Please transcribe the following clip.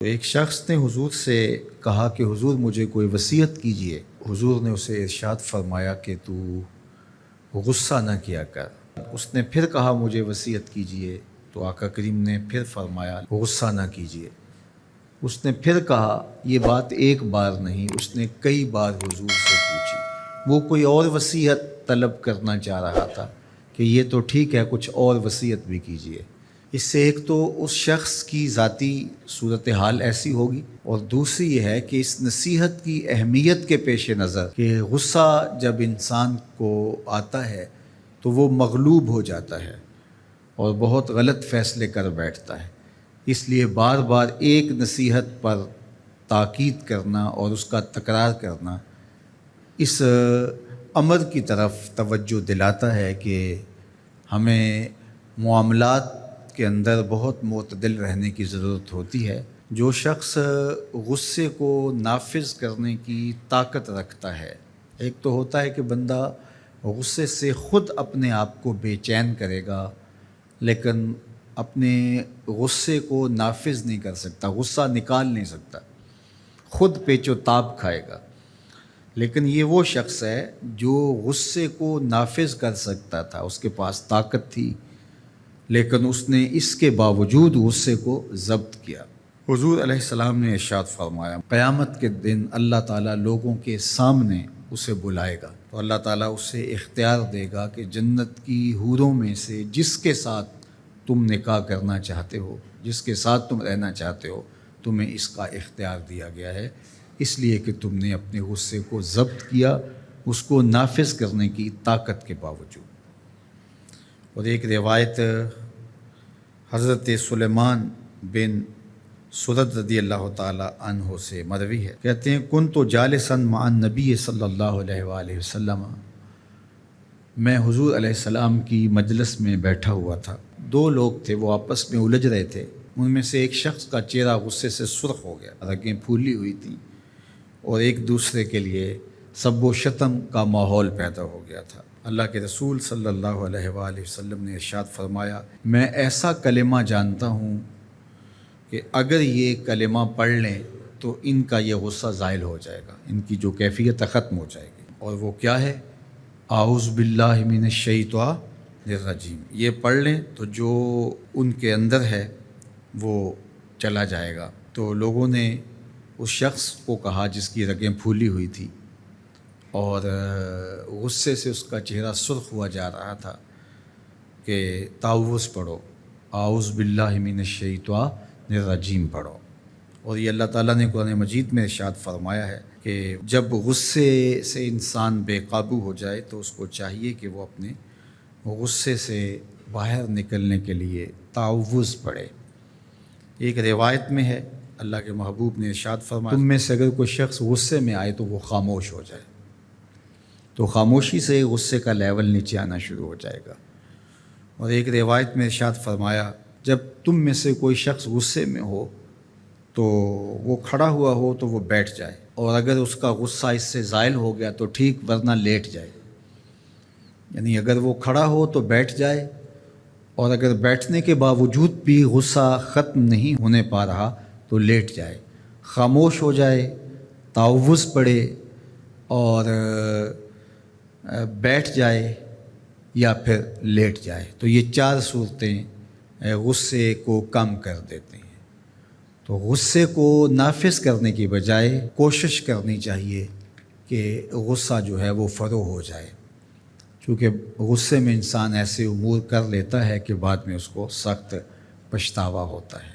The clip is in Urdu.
تو ایک شخص نے حضور سے کہا کہ حضور مجھے کوئی وصیت کیجئے۔ حضور نے اسے ارشاد فرمایا کہ تو غصہ نہ کیا کر۔ اس نے پھر کہا مجھے وصیت کیجئے، تو آقا کریم نے پھر فرمایا غصہ نہ کیجئے۔ اس نے پھر کہا، یہ بات ایک بار نہیں، اس نے کئی بار حضور سے پوچھی۔ وہ کوئی اور وصیت طلب کرنا چاہ رہا تھا کہ یہ تو ٹھیک ہے، کچھ اور وصیت بھی کیجئے۔ اس سے ایک تو اس شخص کی ذاتی صورتحال ایسی ہوگی، اور دوسری یہ ہے کہ اس نصیحت کی اہمیت کے پیش نظر کہ غصہ جب انسان کو آتا ہے تو وہ مغلوب ہو جاتا ہے اور بہت غلط فیصلے کر بیٹھتا ہے۔ اس لیے بار بار ایک نصیحت پر تاکید کرنا اور اس کا تکرار کرنا اس امر کی طرف توجہ دلاتا ہے کہ ہمیں معاملات کے اندر بہت معتدل رہنے کی ضرورت ہوتی ہے۔ جو شخص غصے کو نافذ کرنے کی طاقت رکھتا ہے، ایک تو ہوتا ہے کہ بندہ غصے سے خود اپنے آپ کو بے چین کرے گا، لیکن اپنے غصے کو نافذ نہیں کر سکتا، غصہ نکال نہیں سکتا، خود پیچ و تاب کھائے گا۔ لیکن یہ وہ شخص ہے جو غصے کو نافذ کر سکتا تھا، اس کے پاس طاقت تھی، لیکن اس نے اس کے باوجود غصے کو ضبط کیا۔ حضور علیہ السلام نے ارشاد فرمایا، قیامت کے دن اللہ تعالیٰ لوگوں کے سامنے اسے بلائے گا، تو اللہ تعالیٰ اسے اختیار دے گا کہ جنت کی حوروں میں سے جس کے ساتھ تم نکاح کرنا چاہتے ہو، جس کے ساتھ تم رہنا چاہتے ہو، تمہیں اس کا اختیار دیا گیا ہے، اس لیے کہ تم نے اپنے غصے کو ضبط کیا، اس کو نافذ کرنے کی طاقت کے باوجود۔ اور ایک روایت حضرت سلیمان بن سرد رضی اللہ تعالیٰ عنہ سے مروی ہے، کہتے ہیں کنت جالسا مع النبی صلی اللہ علیہ وآلہ وسلم، میں حضور علیہ السلام کی مجلس میں بیٹھا ہوا تھا۔ دو لوگ تھے، وہ آپس میں الجھ رہے تھے۔ ان میں سے ایک شخص کا چہرہ غصے سے سرخ ہو گیا، رگیں پھولی ہوئی تھیں، اور ایک دوسرے کے لیے سب و شتم کا ماحول پیدا ہو گیا تھا۔ اللہ کے رسول صلی اللہ علیہ وآلہ وسلم نے ارشاد فرمایا، میں ایسا کلمہ جانتا ہوں کہ اگر یہ کلمہ پڑھ لیں تو ان کا یہ غصہ زائل ہو جائے گا، ان کی جو کیفیت ختم ہو جائے گی۔ اور وہ کیا ہے؟ اعوذ باللہ من الشیطان الرجیم۔ یہ پڑھ لیں تو جو ان کے اندر ہے وہ چلا جائے گا۔ تو لوگوں نے اس شخص کو کہا جس کی رگیں پھولی ہوئی تھی اور غصے سے اس کا چہرہ سرخ ہوا جا رہا تھا کہ تعوذ پڑھو، اعوذ باللہ من الشیطان الرجیم پڑھو۔ اور یہ اللہ تعالیٰ نے قرآن مجید میں ارشاد فرمایا ہے کہ جب غصے سے انسان بے قابو ہو جائے تو اس کو چاہیے کہ وہ اپنے غصے سے باہر نکلنے کے لیے تعوذ پڑھے۔ ایک روایت میں ہے اللہ کے محبوب نے ارشاد فرمایا، تم میں سے اگر کوئی شخص غصے میں آئے تو وہ خاموش ہو جائے، تو خاموشی سے غصے کا لیول نیچے آنا شروع ہو جائے گا۔ اور ایک روایت میں ارشاد فرمایا، جب تم میں سے کوئی شخص غصے میں ہو تو وہ کھڑا ہوا ہو تو وہ بیٹھ جائے، اور اگر اس کا غصہ اس سے زائل ہو گیا تو ٹھیک، ورنہ لیٹ جائے۔ یعنی اگر وہ کھڑا ہو تو بیٹھ جائے، اور اگر بیٹھنے کے باوجود بھی غصہ ختم نہیں ہونے پا رہا تو لیٹ جائے، خاموش ہو جائے، تعوذ پڑھے اور بیٹھ جائے یا پھر لیٹ جائے۔ تو یہ چار صورتیں غصے کو کم کر دیتے ہیں۔ تو غصے کو نافذ کرنے کی بجائے کوشش کرنی چاہیے کہ غصہ جو ہے وہ فروغ ہو جائے، کیونکہ غصے میں انسان ایسے امور کر لیتا ہے کہ بعد میں اس کو سخت پچھتاوا ہوتا ہے۔